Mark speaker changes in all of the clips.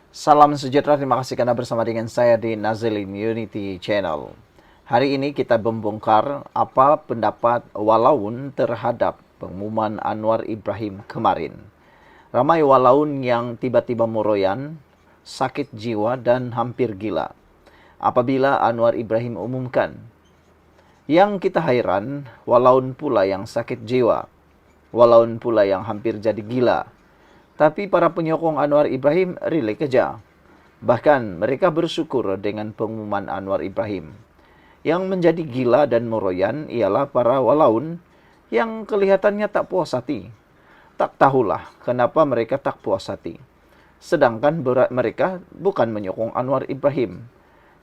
Speaker 1: Salam sejahtera, terima kasih karena bersama dengan saya di Nazilin Unity Channel. Hari ini kita membongkar apa pendapat walaun terhadap pengumuman Anwar Ibrahim kemarin. Ramai walaun yang tiba-tiba meroyan, sakit jiwa dan hampir gila apabila Anwar Ibrahim umumkan. Yang kita hairan, walaun pula yang sakit jiwa, walaun pula yang hampir jadi gila. Tapi para penyokong Anwar Ibrahim rilek keja. Bahkan mereka bersyukur dengan pengumuman Anwar Ibrahim. Yang menjadi gila dan meroyan ialah para walaun yang kelihatannya tak puas hati. Tak tahulah kenapa mereka tak puas hati. Sedangkan mereka bukan menyokong Anwar Ibrahim.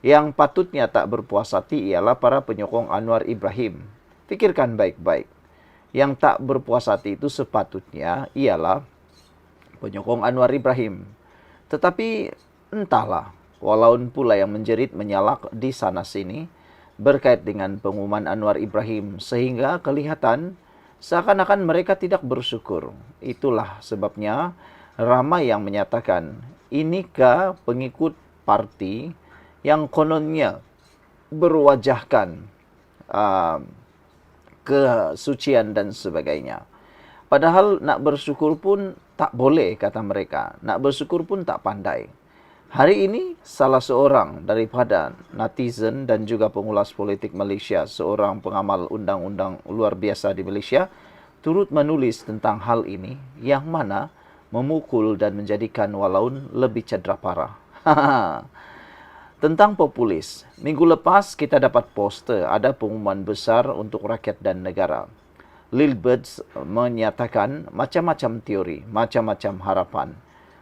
Speaker 1: Yang patutnya tak berpuas hati ialah para penyokong Anwar Ibrahim. Pikirkan baik-baik. Yang tak berpuas hati itu sepatutnya ialah penyokong Anwar Ibrahim. Tetapi entahlah, walaupun pula yang menjerit menyalak di sana-sini berkait dengan pengumuman Anwar Ibrahim sehingga kelihatan seakan-akan mereka tidak bersyukur. Itulah sebabnya ramai yang menyatakan, inikah pengikut parti yang kononnya berwajahkan uh, kesucian dan sebagainya. Padahal nak bersyukur pun tak boleh, kata mereka. Nak bersyukur pun tak pandai. Hari ini salah seorang daripada netizen dan juga pengulas politik Malaysia, seorang pengamal undang-undang luar biasa di Malaysia, turut menulis tentang hal ini yang mana memukul dan menjadikan walaun lebih cedera parah. Tentang populis, minggu lepas kita dapat poster ada pengumuman besar untuk rakyat dan negara. Lilberts menyatakan macam-macam teori, macam-macam harapan.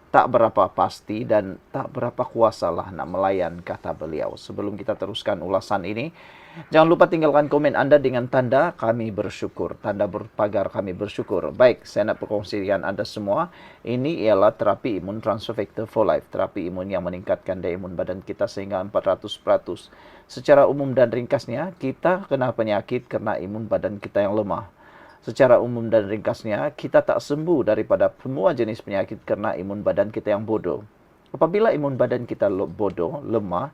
Speaker 1: Tak berapa pasti dan tak berapa kuasalah nak melayan, kata beliau. Sebelum kita teruskan ulasan ini, jangan lupa tinggalkan komen anda dengan tanda kami bersyukur. Tanda berpagar kami bersyukur. Baik, saya nak berkongsi dengan anda semua. Ini ialah terapi imun transfer factor for life. Terapi imun yang meningkatkan daya imun badan kita sehingga 400%. Secara umum dan ringkasnya, kita kena penyakit kerana imun badan kita yang lemah. Secara umum dan ringkasnya, kita tak sembuh daripada semua jenis penyakit kerana imun badan kita yang bodoh. Apabila imun badan kita bodoh, lemah,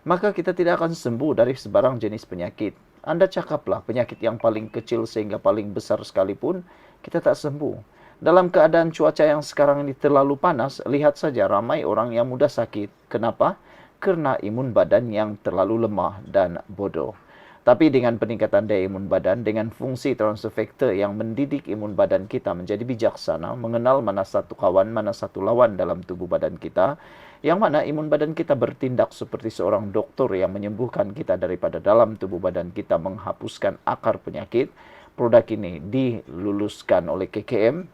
Speaker 1: maka kita tidak akan sembuh dari sebarang jenis penyakit. Anda cakaplah penyakit yang paling kecil sehingga paling besar sekalipun, kita tak sembuh. Dalam keadaan cuaca yang sekarang ini terlalu panas, lihat saja ramai orang yang mudah sakit. Kenapa? Kerana imun badan yang terlalu lemah dan bodoh. Tapi dengan peningkatan daya imun badan, dengan fungsi transfer factor yang mendidik imun badan kita menjadi bijaksana, mengenal mana satu kawan, mana satu lawan dalam tubuh badan kita, yang mana imun badan kita bertindak seperti seorang doktor yang menyembuhkan kita daripada dalam tubuh badan kita, menghapuskan akar penyakit. Produk ini diluluskan oleh KKM,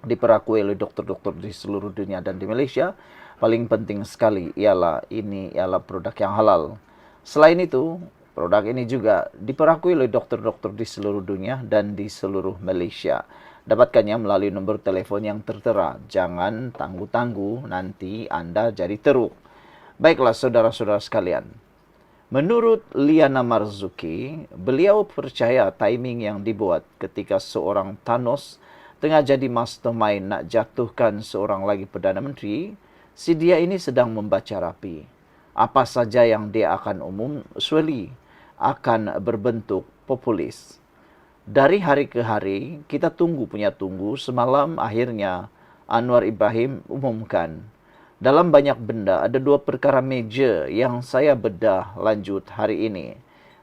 Speaker 1: diperakui oleh doktor-doktor di seluruh dunia dan di Malaysia. Paling penting sekali ialah ini ialah produk yang halal. Selain itu, produk ini juga diperakui oleh dokter-dokter di seluruh dunia dan di seluruh Malaysia. Dapatkannya melalui nombor telefon yang tertera. Jangan tangguh-tangguh, nanti anda jadi teruk. Baiklah saudara-saudara sekalian. Menurut Liana Marzuki, beliau percaya timing yang dibuat ketika seorang Thanos tengah jadi mastermind nak jatuhkan seorang lagi Perdana Menteri, si dia ini sedang membaca rapi. Apa saja yang dia akan surely akan berbentuk populis. Dari hari ke hari, kita tunggu semalam akhirnya Anwar Ibrahim umumkan. Dalam banyak benda, ada dua perkara major yang saya bedah lanjut hari ini.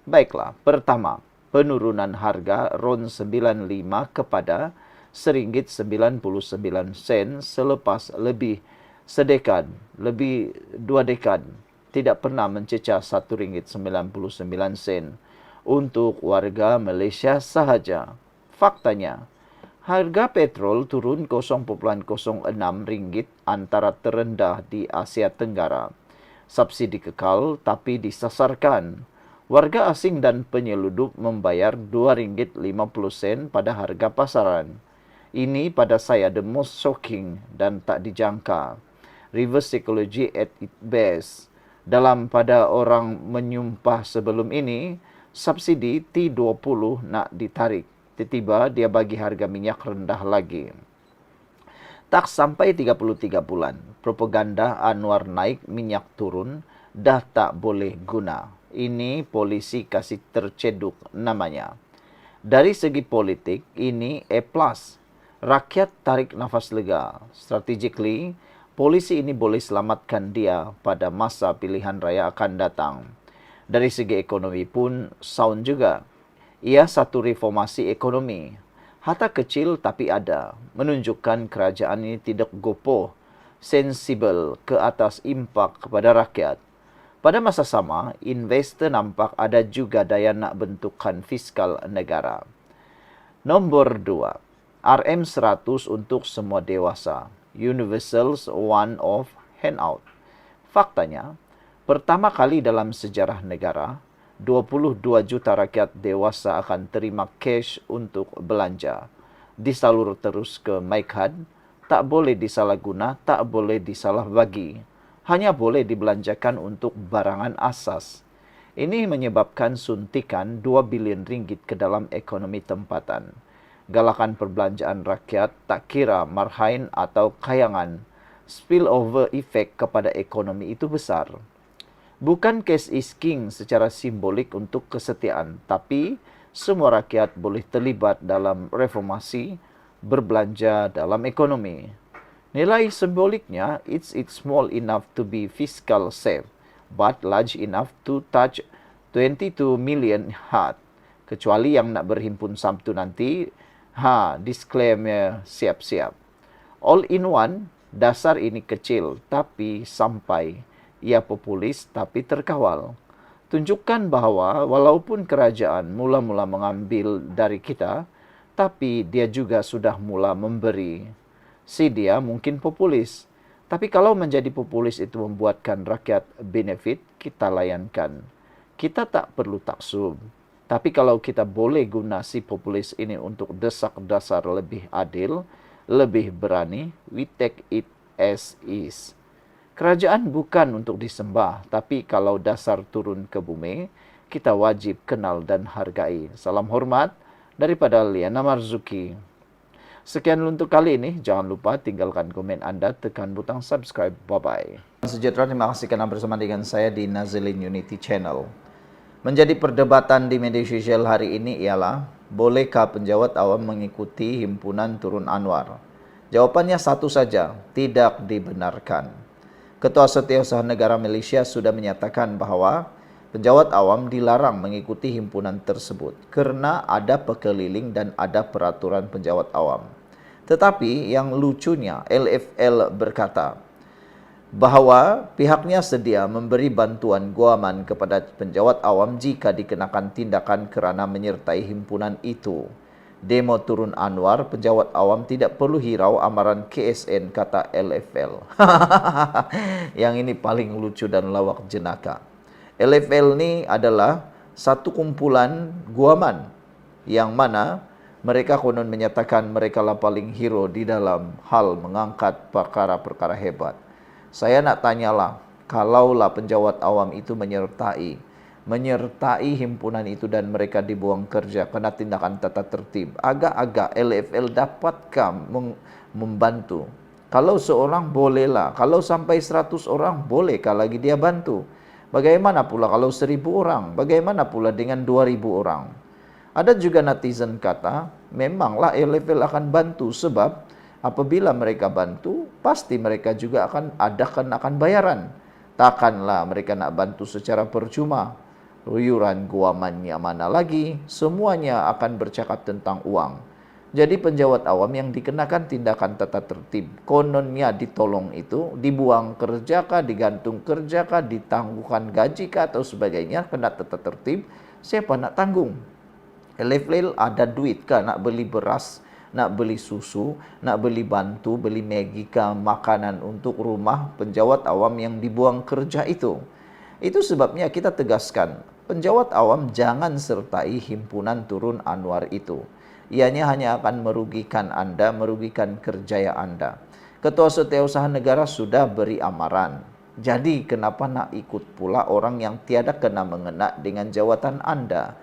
Speaker 1: Baiklah, pertama, penurunan harga RON 95 kepada RM1.99 selepas lebih sedekad, lebih 2 dekad tidak pernah mencecah RM1.99 untuk warga Malaysia sahaja. Faktanya, harga petrol turun RM0.06 antara terendah di Asia Tenggara. Subsidi kekal tapi disasarkan. Warga asing dan penyeludup membayar RM2.50 pada harga pasaran. Ini pada saya the most shocking dan tak dijangka. Reverse psychology at its best. Dalam pada orang menyumpah sebelum ini, subsidi T20 nak ditarik. Tiba-tiba dia bagi harga minyak rendah lagi. Tak sampai 33 bulan, propaganda Anwar naik, minyak turun, dah tak boleh guna. Ini polisi kasih terceduk namanya. Dari segi politik, ini A+. Rakyat tarik nafas lega. Strategically, polisi ini boleh selamatkan dia pada masa pilihan raya akan datang. Dari segi ekonomi pun sound juga. Ia satu reformasi ekonomi. Harta kecil tapi ada. Menunjukkan kerajaan ini tidak gopoh, sensibel ke atas impak kepada rakyat. Pada masa sama, investor nampak ada juga daya nak bentukkan fiskal negara. Nombor 2. RM100 untuk semua dewasa. Universal's one-off handout. Faktanya, pertama kali dalam sejarah negara, 22 juta rakyat dewasa akan terima cash untuk belanja. Disalur terus ke MyCard, tak boleh disalahguna, tak boleh disalah bagi. Hanya boleh dibelanjakan untuk barangan asas. Ini menyebabkan suntikan 2 bilion ringgit ke dalam ekonomi tempatan. Galakan perbelanjaan rakyat tak kira marhain atau kayangan. Spillover effect kepada ekonomi itu besar. Bukan cash is king secara simbolik untuk kesetiaan, tapi semua rakyat boleh terlibat dalam reformasi, berbelanja dalam ekonomi. Nilai simboliknya, it's small enough to be fiscal safe, but large enough to touch 22 million heart. Kecuali yang nak berhimpun Sabtu nanti, disclaimer siap-siap. All in one, dasar ini kecil tapi sampai. Ia populis tapi terkawal. Tunjukkan bahawa walaupun kerajaan mula-mula mengambil dari kita, tapi dia juga sudah mula memberi. Si dia mungkin populis. Tapi kalau menjadi populis itu membuatkan rakyat benefit, kita layankan. Kita tak perlu taksub. Tapi kalau kita boleh guna si populis ini untuk desak dasar lebih adil, lebih berani, we take it as is. Kerajaan bukan untuk disembah, tapi kalau dasar turun ke bumi, kita wajib kenal dan hargai. Salam hormat daripada Liana Marzuki. Sekian untuk kali ini. Jangan lupa tinggalkan komen anda, tekan butang subscribe. Bye-bye. Sejahtera, terima kasih kerana bersama dengan saya di Nazilin Unity Channel. Menjadi perdebatan di media sosial hari ini ialah, bolehkah penjawat awam mengikuti himpunan Turun Anwar? Jawapannya satu saja, tidak dibenarkan. Ketua Setiausaha Negara Malaysia sudah menyatakan bahawa penjawat awam dilarang mengikuti himpunan tersebut kerana ada pekeliling dan ada peraturan penjawat awam. Tetapi yang lucunya, LFL berkata bahawa pihaknya sedia memberi bantuan guaman kepada penjawat awam jika dikenakan tindakan kerana menyertai himpunan itu. Demo Turun Anwar, penjawat awam tidak perlu hirau amaran KSN, kata LFL. Yang ini paling lucu dan lawak jenaka. LFL ni adalah satu kumpulan guaman yang mana mereka konon menyatakan mereka lah paling hero di dalam hal mengangkat perkara-perkara hebat. Saya nak tanyalah, kalaulah penjawat awam itu menyertai himpunan itu dan mereka dibuang kerja kena tindakan tata tertib, agak-agak LFL dapatkah membantu? Kalau seorang bolehlah, kalau sampai 100 orang bolehkah lagi dia bantu? Bagaimana pula kalau 1000 orang? Bagaimana pula dengan 2000 orang? Ada juga netizen kata, memanglah LFL akan bantu sebab apabila mereka bantu, pasti mereka juga akan adakan bayaran. Takkanlah mereka nak bantu secara percuma. Ruyuran guamannya mana lagi, semuanya akan bercakap tentang uang. Jadi penjawat awam yang dikenakan tindakan tata tertib, kononnya ditolong itu, dibuang kerja kah, digantung kerja kah, ditangguhkan gaji kah atau sebagainya, kena tata tertib, siapa nak tanggung? LFL ada duit kah nak beli beras, nak beli susu, nak beli bantu, beli Maggi kah, makanan untuk rumah penjawat awam yang dibuang kerja itu? Itu sebabnya kita tegaskan, penjawat awam jangan sertai himpunan Turun Anwar itu. Ianya hanya akan merugikan anda, merugikan kerjaya anda. Ketua Setiausaha Negara sudah beri amaran. Jadi kenapa nak ikut pula orang yang tiada kena mengena dengan jawatan anda?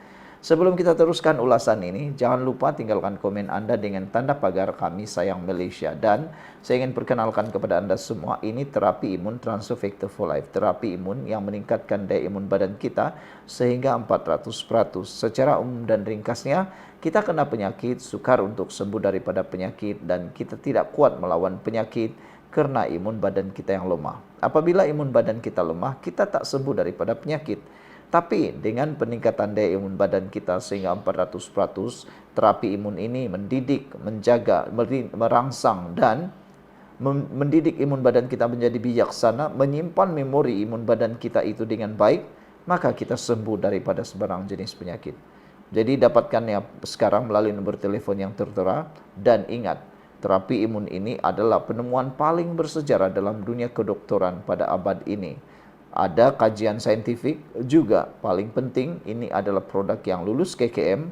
Speaker 1: Sebelum kita teruskan ulasan ini, jangan lupa tinggalkan komen Anda dengan tanda pagar Kami Sayang Malaysia. Dan saya ingin perkenalkan kepada Anda semua, ini terapi imun Transfer Factor for Life. Terapi imun yang meningkatkan daya imun badan kita sehingga 400%. Secara umum dan ringkasnya, kita kena penyakit, sukar untuk sembuh daripada penyakit, dan kita tidak kuat melawan penyakit karena imun badan kita yang lemah. Apabila imun badan kita lemah, kita tak sembuh daripada penyakit. Tapi dengan peningkatan daya imun badan kita sehingga 400%, terapi imun ini mendidik, menjaga, merangsang dan mendidik imun badan kita menjadi bijaksana, menyimpan memori imun badan kita itu dengan baik, maka kita sembuh daripada sebarang jenis penyakit. Jadi dapatkannya sekarang melalui nomor telepon yang tertera, dan ingat, terapi imun ini adalah penemuan paling bersejarah dalam dunia kedokteran pada abad ini. Ada kajian saintifik juga. Paling penting, ini adalah produk yang lulus KKM,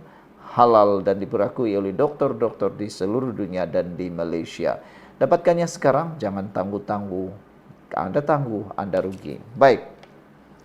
Speaker 1: halal dan diperakui oleh dokter-dokter di seluruh dunia dan di Malaysia. Dapatkannya sekarang, jangan tangguh-tangguh. Anda tangguh, Anda rugi. Baik,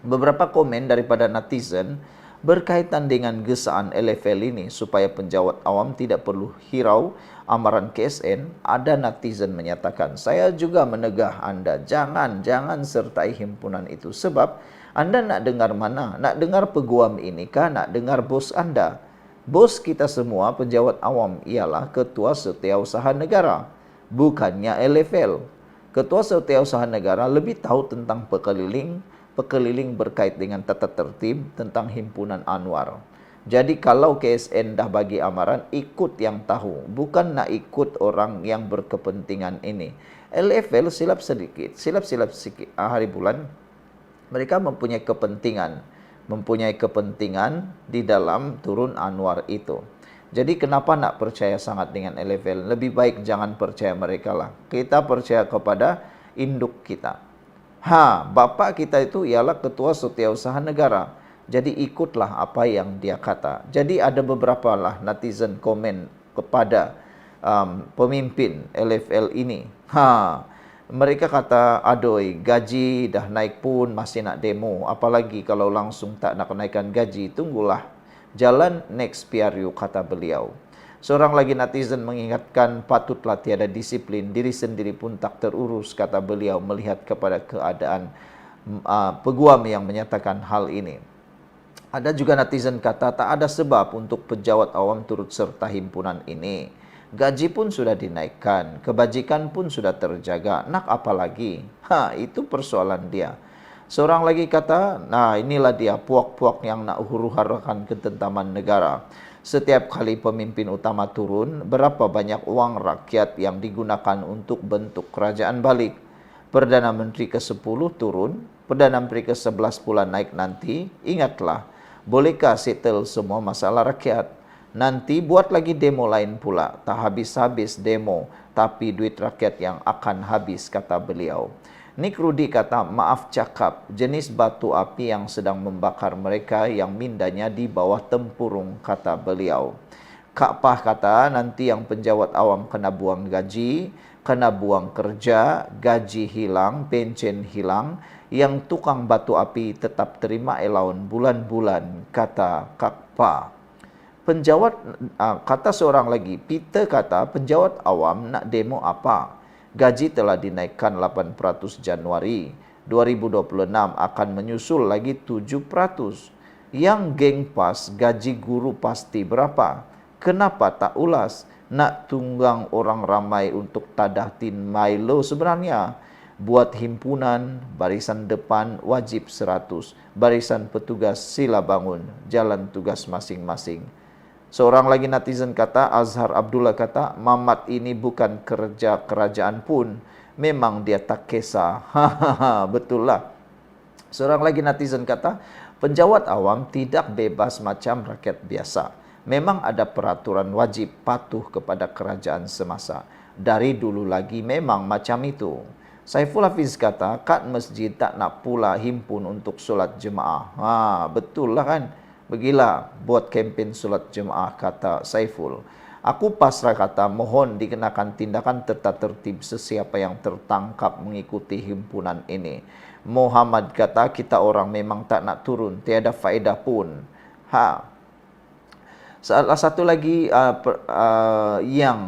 Speaker 1: beberapa komen daripada netizen berkaitan dengan gesaan LFL ini supaya penjawat awam tidak perlu hirau amaran KSN. Ada netizen menyatakan, saya juga menegah Anda, jangan sertai himpunan itu. Sebab Anda nak dengar mana? Nak dengar peguam ini kah? Nak dengar bos Anda? Bos kita semua penjawat awam ialah Ketua Setiausaha Negara, bukannya LFL. Ketua Setiausaha Negara lebih tahu tentang pekeliling berkait dengan tata tertib tentang himpunan Anwar. Jadi kalau KSN dah bagi amaran, ikut yang tahu, bukan nak ikut orang yang berkepentingan ini. LFL silap sikit hari bulan, mereka mempunyai kepentingan di dalam turun Anwar itu. Jadi kenapa nak percaya sangat dengan LFL? Lebih baik jangan percaya mereka lah. Kita percaya kepada induk kita. Bapak kita itu ialah Ketua Setiausaha Negara. Jadi ikutlah apa yang dia kata. Jadi ada beberapa lah netizen komen kepada pemimpin LFL ini. Mereka kata, adoi, gaji dah naik pun masih nak demo. Apalagi kalau langsung tak nak naikkan gaji, tunggulah jalan next PRU, kata beliau. Seorang lagi netizen mengingatkan, patutlah tiada disiplin, diri sendiri pun tak terurus, kata beliau melihat kepada keadaan peguam yang menyatakan hal ini. Ada juga netizen kata, tak ada sebab untuk pejabat awam turut serta himpunan ini. Gaji pun sudah dinaikkan, kebajikan pun sudah terjaga, nak apa lagi? Itu persoalan dia. Seorang lagi kata, inilah dia puak-puak yang nak huru-harakan ketentaman negara. Setiap kali pemimpin utama turun, berapa banyak uang rakyat yang digunakan untuk bentuk kerajaan balik. Perdana Menteri ke-10 turun, Perdana Menteri ke-11 pula naik nanti. Ingatlah, bolehkah settle semua masalah rakyat? Nanti buat lagi demo lain pula. Tak habis-habis demo, tapi duit rakyat yang akan habis, kata beliau. Nick Rudy kata, maaf cakap, jenis batu api yang sedang membakar mereka yang mindanya di bawah tempurung, kata beliau. Kak Pah kata, nanti yang penjawat awam kena buang gaji, kena buang kerja, gaji hilang, pencen hilang, yang tukang batu api tetap terima allowance bulan-bulan, kata Kak Pah. Kata seorang lagi, Peter kata, penjawat awam nak demo apa? Gaji telah dinaikkan 8% Januari 2026, akan menyusul lagi 7%. Yang geng pas, gaji guru pasti berapa? Kenapa tak ulas? Nak tunggang orang ramai untuk tadatin Milo sebenarnya. Buat himpunan, barisan depan wajib 100. Barisan petugas sila bangun, jalan tugas masing-masing. Seorang lagi netizen kata, Azhar Abdullah kata, Mamat ini bukan kerja kerajaan pun, memang dia tak kisah. Betul lah. Seorang lagi netizen kata, penjawat awam tidak bebas macam rakyat biasa. Memang ada peraturan wajib patuh kepada kerajaan semasa. Dari dulu lagi memang macam itu. Saiful Hafiz kata, kat masjid tak nak pula himpun untuk solat jemaah. Betul lah kan? Pergilah buat kempen solat jemaah, kata Saiful. Aku pasrah kata, mohon dikenakan tindakan tata tertib sesiapa yang tertangkap mengikuti himpunan ini. Muhammad kata, kita orang memang tak nak turun, tiada faedah pun. Salah satu lagi yang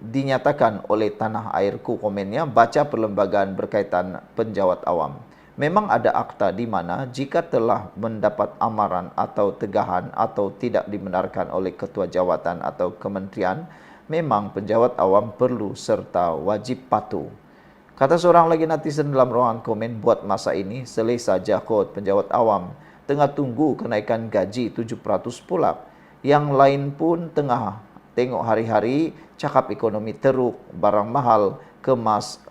Speaker 1: dinyatakan oleh Tanah Airku komennya, baca perlembagaan berkaitan penjawat awam. Memang ada akta di mana jika telah mendapat amaran atau tegahan atau tidak dibenarkan oleh ketua jawatan atau kementerian, memang penjawat awam perlu serta wajib patuh. Kata seorang lagi netizen dalam ruangan komen, buat masa ini selesai saja kot penjawat awam. Tengah tunggu kenaikan gaji 7% pula. Yang lain pun tengah tengok hari-hari, cakap ekonomi teruk, barang mahal, kemas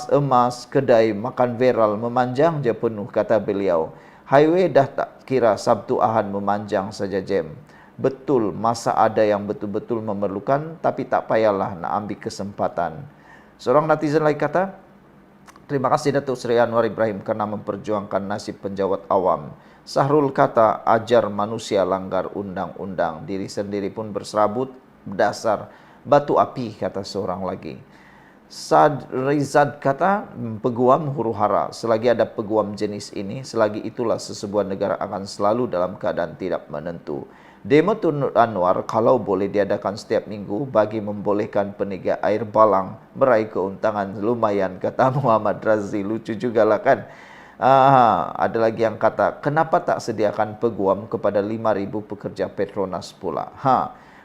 Speaker 1: emas, kedai makan viral memanjang je penuh, kata beliau. Highway dah tak kira Sabtu Ahad memanjang saja jam. Betul, masa ada yang betul-betul memerlukan, tapi tak payahlah nak ambil kesempatan. Seorang netizen lagi kata, terima kasih Datuk Seri Anwar Ibrahim kerana memperjuangkan nasib penjawat awam. Sahrul kata, ajar manusia langgar undang-undang, diri sendiri pun berserabut, dasar batu api, kata seorang lagi. Sad Rizad kata, peguam huru-hara. Selagi ada peguam jenis ini, selagi itulah sesebuah negara akan selalu dalam keadaan tidak menentu. Demo Tun Anwar kalau boleh diadakan setiap minggu bagi membolehkan peniaga air balang meraih keuntungan lumayan, kata Muhammad Razi. Lucu juga lah kan. Ada lagi yang kata, kenapa tak sediakan peguam kepada 5,000 pekerja Petronas pula?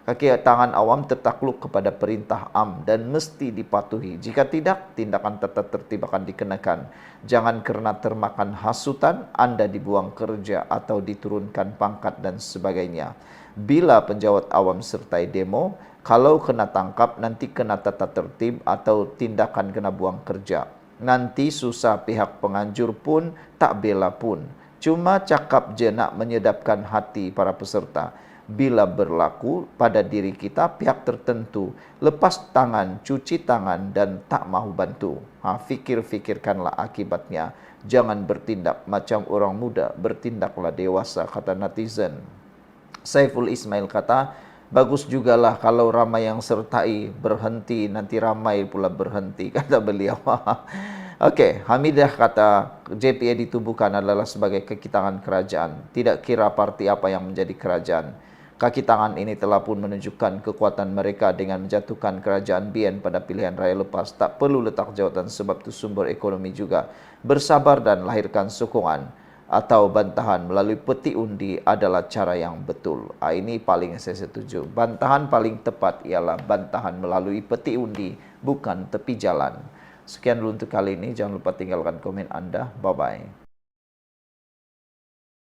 Speaker 1: Kaki tangan awam tertakluk kepada perintah am dan mesti dipatuhi. Jika tidak, tindakan tata tertib akan dikenakan. Jangan kerana termakan hasutan, anda dibuang kerja atau diturunkan pangkat dan sebagainya. Bila penjawat awam sertai demo, kalau kena tangkap, nanti kena tata tertib atau tindakan kena buang kerja. Nanti susah pihak penganjur pun, tak bela pun. Cuma cakap je nak menyedapkan hati para peserta. Bila berlaku pada diri kita, pihak tertentu lepas tangan, cuci tangan dan tak mahu bantu. Fikir-fikirkanlah akibatnya. Jangan bertindak macam orang muda, bertindaklah dewasa, kata netizen. Saiful Ismail kata, bagus jugalah kalau ramai yang sertai, berhenti, nanti ramai pula berhenti, kata beliau. Okey, Hamidah kata, JPA ditubuhkan adalah sebagai kaki tangan kerajaan. Tidak kira parti apa yang menjadi kerajaan. Kaki tangan ini telah pun menunjukkan kekuatan mereka dengan menjatuhkan kerajaan BN pada pilihan raya lepas. Tak perlu letak jawatan sebab itu sumber ekonomi juga. Bersabar dan lahirkan sokongan atau bantahan melalui peti undi adalah cara yang betul. Ini paling saya setuju. Bantahan paling tepat ialah bantahan melalui peti undi, bukan tepi jalan. Sekian dulu untuk kali ini. Jangan lupa tinggalkan komen anda. Bye-bye.